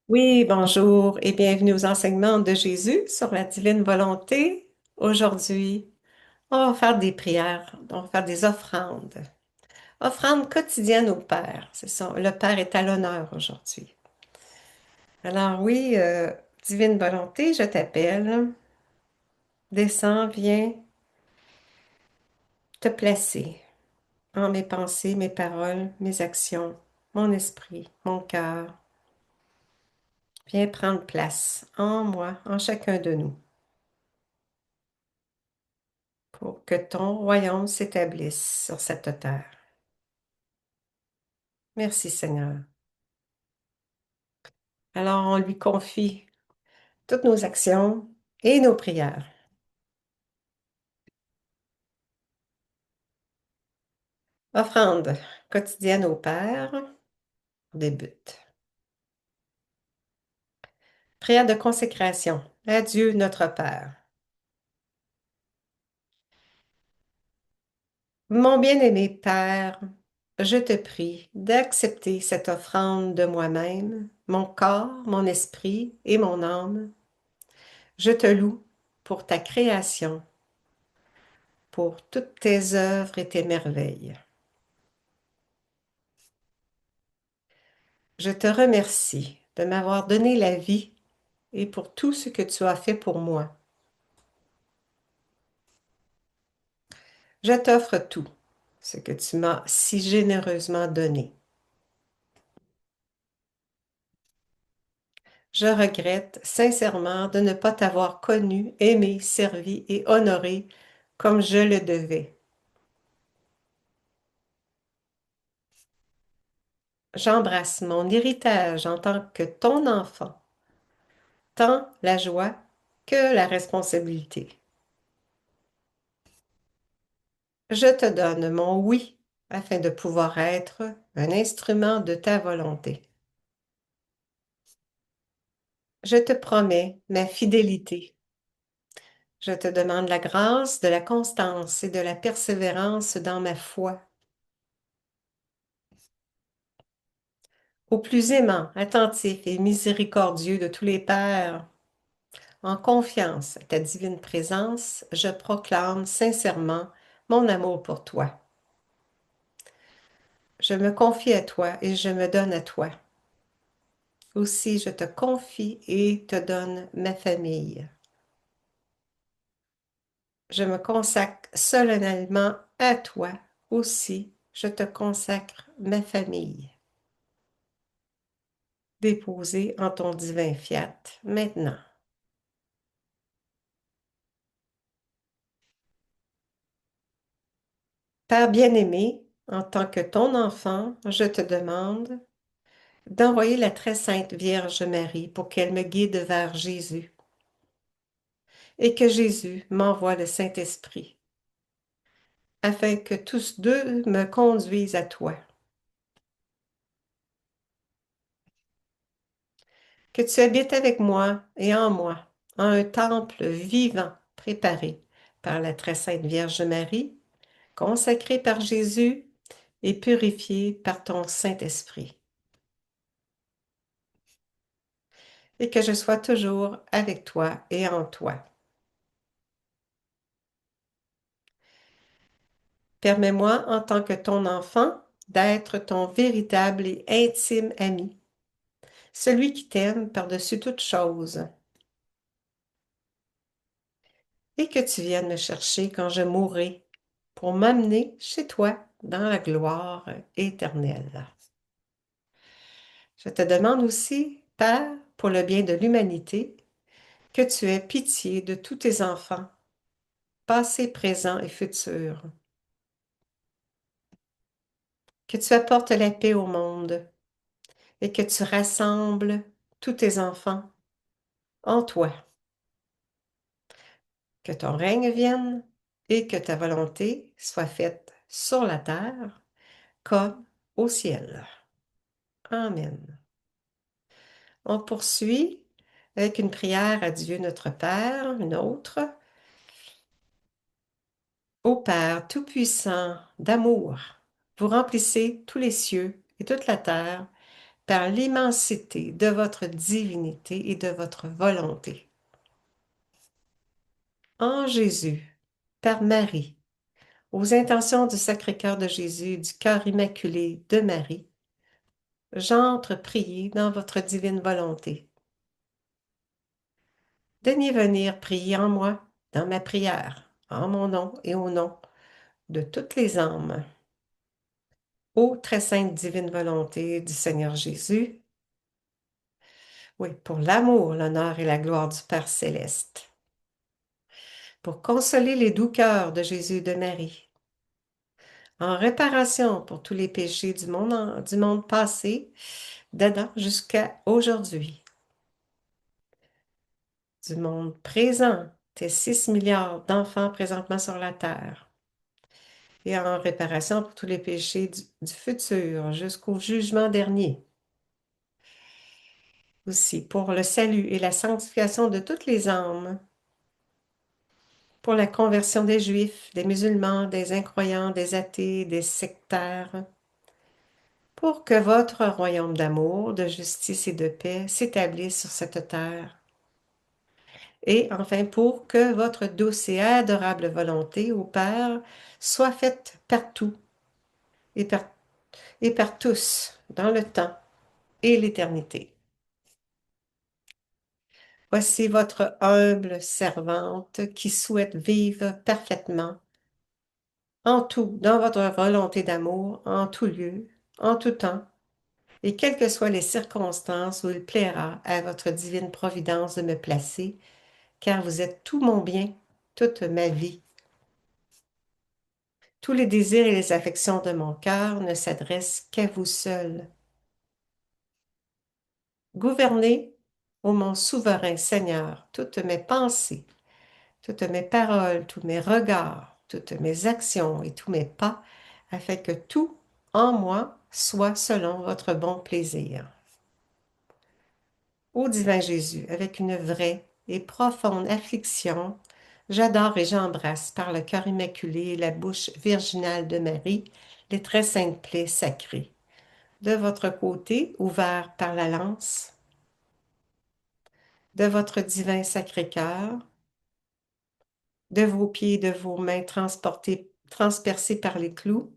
Oui, bonjour et bienvenue aux enseignements de Jésus sur la divine volonté. Aujourd'hui, on va faire des prières, on va faire des offrandes. Offrandes quotidiennes au Père. C'est ça, le Père est à l'honneur aujourd'hui. Alors oui, divine volonté, je t'appelle. Descends, viens te placer en mes pensées, mes paroles, mes actions, mon esprit, mon cœur. Viens prendre place en moi, en chacun de nous, pour que ton royaume s'établisse sur cette terre. Merci Seigneur. Alors on lui confie toutes nos actions et nos prières. Offrande quotidienne au Père débute. Prière de consécration. À Dieu notre Père. Mon bien-aimé Père, je te prie d'accepter cette offrande de moi-même, mon corps, mon esprit et mon âme. Je te loue pour ta création, pour toutes tes œuvres et tes merveilles. Je te remercie de m'avoir donné la vie et pour tout ce que tu as fait pour moi. Je t'offre tout ce que tu m'as si généreusement donné. Je regrette sincèrement de ne pas t'avoir connu, aimé, servi et honoré comme je le devais. J'embrasse mon héritage en tant que ton enfant, tant la joie que la responsabilité. Je te donne mon oui afin de pouvoir être un instrument de ta volonté. Je te promets ma fidélité. Je te demande la grâce de la constance et de la persévérance dans ma foi. Au plus aimant, attentif et miséricordieux de tous les pères, en confiance à ta divine présence, je proclame sincèrement mon amour pour toi. Je me confie à toi et je me donne à toi. Aussi, je te confie et te donne ma famille. Je me consacre solennellement à toi. Aussi, je te consacre ma famille. Déposée en ton divin fiat maintenant. Père bien-aimé, en tant que ton enfant, je te demande d'envoyer la très sainte Vierge Marie pour qu'elle me guide vers Jésus et que Jésus m'envoie le Saint-Esprit afin que tous deux me conduisent à toi. Que tu habites avec moi et en moi, en un temple vivant préparé par la très sainte Vierge Marie, consacré par Jésus et purifié par ton Saint-Esprit. Et que je sois toujours avec toi et en toi. Permets-moi, en tant que ton enfant, d'être ton véritable et intime ami, celui qui t'aime par-dessus toute chose, et que tu viennes me chercher quand je mourrai pour m'amener chez toi dans la gloire éternelle. Je te demande aussi, Père, pour le bien de l'humanité, que tu aies pitié de tous tes enfants, passés, présents et futurs, que tu apportes la paix au monde et que tu rassembles tous tes enfants en toi, que ton règne vienne et que ta volonté soit faite sur la terre comme au ciel. Amen. On poursuit avec une prière à Dieu notre Père, une autre. Ô Père tout-puissant d'amour, vous remplissez tous les cieux et toute la terre par l'immensité de votre divinité et de votre volonté. En Jésus, par Marie, aux intentions du Sacré-Cœur de Jésus, du cœur immaculé de Marie, j'entre prier dans votre divine volonté. Daignez venir prier en moi, dans ma prière, en mon nom et au nom de toutes les âmes. Ô très sainte divine volonté du Seigneur Jésus, oui, pour l'amour, l'honneur et la gloire du Père céleste, pour consoler les doux cœurs de Jésus et de Marie, en réparation pour tous les péchés du monde passé, d'Adam jusqu'à aujourd'hui, du monde présent, tes 6 milliards d'enfants présentement sur la terre, et en réparation pour tous les péchés du futur jusqu'au jugement dernier. Aussi, pour le salut et la sanctification de toutes les âmes, pour la conversion des Juifs, des musulmans, des incroyants, des athées, des sectaires, pour que votre royaume d'amour, de justice et de paix s'établisse sur cette terre. Et enfin, pour que votre douce et adorable volonté, ô Père, soit faite partout et et par tous, dans le temps et l'éternité. Voici votre humble servante qui souhaite vivre parfaitement en tout, dans votre volonté d'amour, en tout lieu, en tout temps, et quelles que soient les circonstances où il plaira à votre divine providence de me placer, car vous êtes tout mon bien, toute ma vie. Tous les désirs et les affections de mon cœur ne s'adressent qu'à vous seul. Gouvernez, ô mon souverain Seigneur, toutes mes pensées, toutes mes paroles, tous mes regards, toutes mes actions et tous mes pas, afin que tout en moi soit selon votre bon plaisir. Ô divin Jésus, avec une vraie et profonde affliction, j'adore et j'embrasse par le cœur immaculé et la bouche virginale de Marie les très saintes plaies sacrées. De votre côté, ouvert par la lance, de votre divin Sacré-Cœur, de vos pieds et de vos mains transpercés par les clous,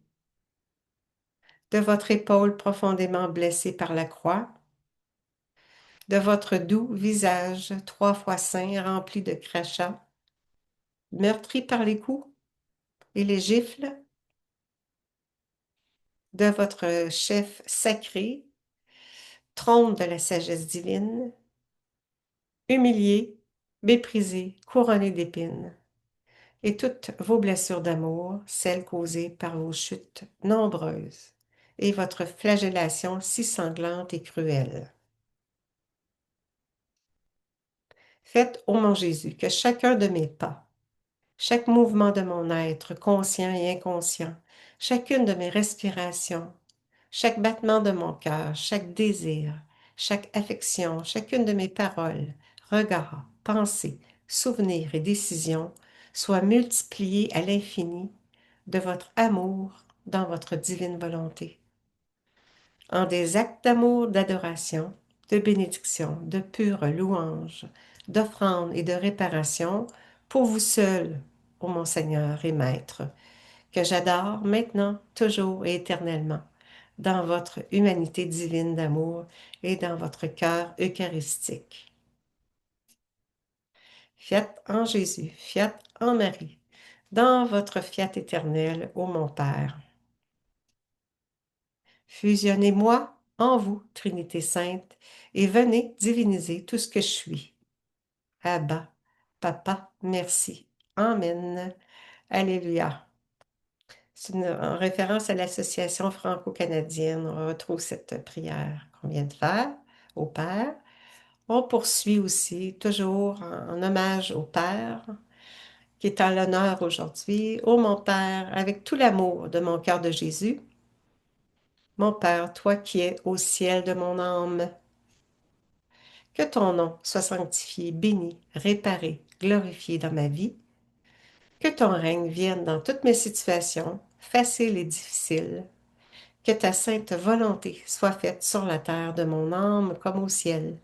de votre épaule profondément blessée par la croix, de votre doux visage 3 fois saint rempli de crachats, meurtri par les coups et les gifles, de votre chef sacré, trône de la sagesse divine, humilié, méprisé, couronné d'épines, et toutes vos blessures d'amour, celles causées par vos chutes nombreuses, et votre flagellation si sanglante et cruelle. Faites, ô mon Jésus, que chacun de mes pas, chaque mouvement de mon être, conscient et inconscient, chacune de mes respirations, chaque battement de mon cœur, chaque désir, chaque affection, chacune de mes paroles, regards, pensées, souvenirs et décisions soit multipliée à l'infini de votre amour dans votre divine volonté, en des actes d'amour, d'adoration, de bénédiction, de pure louange, d'offrande et de réparation pour vous seul, ô mon Seigneur et Maître, que j'adore maintenant, toujours et éternellement, dans votre humanité divine d'amour et dans votre cœur eucharistique. Fiat en Jésus, fiat en Marie, dans votre fiat éternel, ô mon Père. Fusionnez-moi en vous, Trinité sainte, et venez diviniser tout ce que je suis. Abba, Papa, merci. Amen. Alléluia. C'est en référence à l'association franco-canadienne. On retrouve cette prière qu'on vient de faire au Père. On poursuit aussi, toujours en hommage au Père, qui est en l'honneur aujourd'hui. Ô mon Père, avec tout l'amour de mon cœur de Jésus, mon Père, toi qui es au ciel de mon âme, que ton nom soit sanctifié, béni, réparé, glorifié dans ma vie, que ton règne vienne dans toutes mes situations, faciles et difficiles, Que ta sainte volonté soit faite sur la terre de mon âme comme au ciel.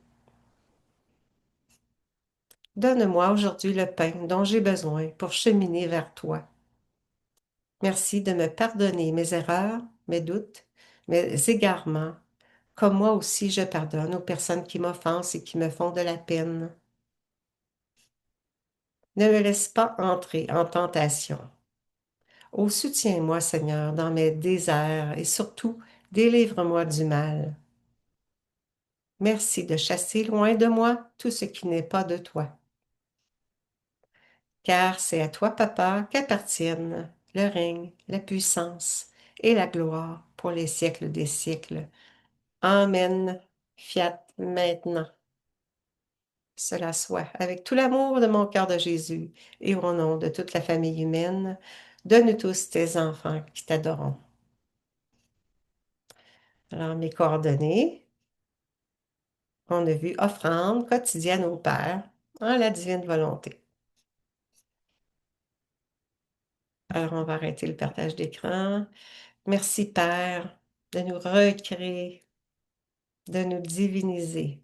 Donne-moi aujourd'hui le pain dont j'ai besoin pour cheminer vers toi. Merci de me pardonner mes erreurs, mes doutes, mes égarements, comme moi aussi je pardonne aux personnes qui m'offensent et qui me font de la peine. Ne me laisse pas entrer en tentation. Ô soutiens-moi, Seigneur, dans mes déserts et surtout, délivre-moi du mal. Merci de chasser loin de moi tout ce qui n'est pas de toi. Car c'est à toi, Papa, qu'appartiennent le règne, la puissance et la gloire pour les siècles des siècles. Amen. Fiat maintenant. Cela soit avec tout l'amour de mon cœur de Jésus et au nom de toute la famille humaine, de nous tous tes enfants qui t'adorons. Alors, mes coordonnées, on a vu offrande quotidienne au Père en la divine volonté. Alors, on va arrêter le partage d'écran. Merci, Père, de nous recréer, de nous diviniser,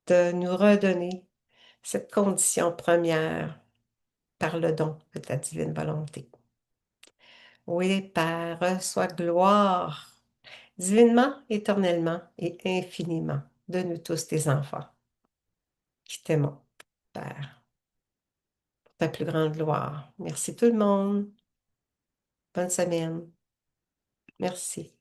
de nous redonner cette condition première par le don de ta divine volonté. Oui, Père, reçois gloire divinement, éternellement et infiniment de nous tous tes enfants qui t'aimons, Père, pour ta plus grande gloire. Merci tout le monde. Bonne semaine. Merci.